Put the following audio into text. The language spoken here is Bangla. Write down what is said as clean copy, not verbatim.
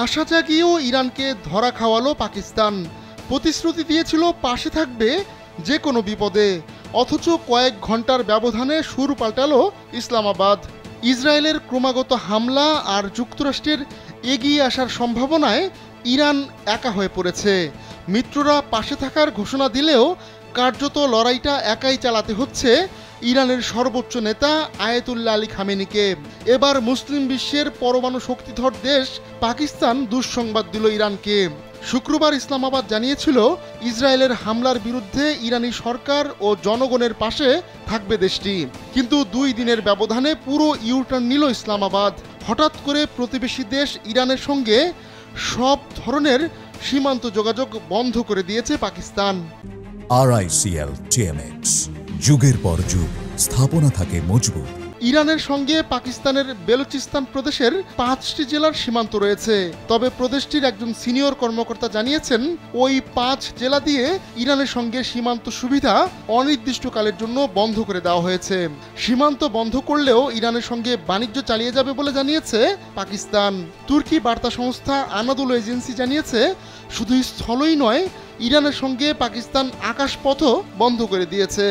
আশা জাগিয়েও ইরানকে ধরা খাওয়ালো পাকিস্তান। প্রতিশ্রুতি দিয়েছিল পাশে থাকবে যে কোনো বিপদে, অথচ কয়েক ঘন্টার ব্যবধানে সুর পাল্টালো ইসলামাবাদ। ইসরায়েলের ক্রমাগত হামলা আর যুক্তরাষ্ট্রের এগিয়ে আসার সম্ভাবনায় ইরান একা হয়ে পড়েছে। মিত্ররা পাশে থাকার ঘোষণা দিলেও কার্যত লড়াইটা একাই চালাতে হচ্ছে ইরানের সর্বোচ্চ নেতা আয়াতুল্লাহ আলী খামেনিকে। এবার মুসলিম বিশ্বের পরমাণু শক্তিধর দেশ পাকিস্তান দুঃসংবাদ দিল ইরানকে। শুক্রবার ইসলামাবাদ জানিয়েছিল ইসরায়েলের হামলার বিরুদ্ধে ইরানি সরকার ও জনগণের পাশে থাকবে দেশটি। কিন্তু 2 দিনের ব্যবধানে পুরো ইউটার্ন নিল ইসলামাবাদ। হঠাৎ করে প্রতিবেশী দেশ ইরানের সঙ্গে সব ধরনের সীমান্ত যোগাযোগ বন্ধ করে দিয়েছে পাকিস্তান। RICL TMX, যুগের পর যুগ স্থাপনা থাকে মজবুত। ইরানের সঙ্গে পাকিস্তানের বেলুচিস্তান প্রদেশের 5টি জেলার সীমান্ত রয়েছে। তবে প্রদেশটির একজন সিনিয়র কর্মকর্তা জানিয়েছেন ওই 5 জেলা দিয়ে ইরানের সঙ্গে সীমান্ত সুবিধা অনির্দিষ্টকালের জন্য বন্ধ করে দেওয়া হয়েছে। সীমান্ত বন্ধ করলেও ইরানের সঙ্গে বাণিজ্য চালিয়ে যাবে বলে জানিয়েছে পাকিস্তান। তুর্কি বার্তা সংস্থা আনাদুলু এজেন্সি জানিয়েছে শুধু স্থলই নয়, ইরানের সঙ্গে পাকিস্তান আকাশপথও বন্ধ করে দিয়েছে।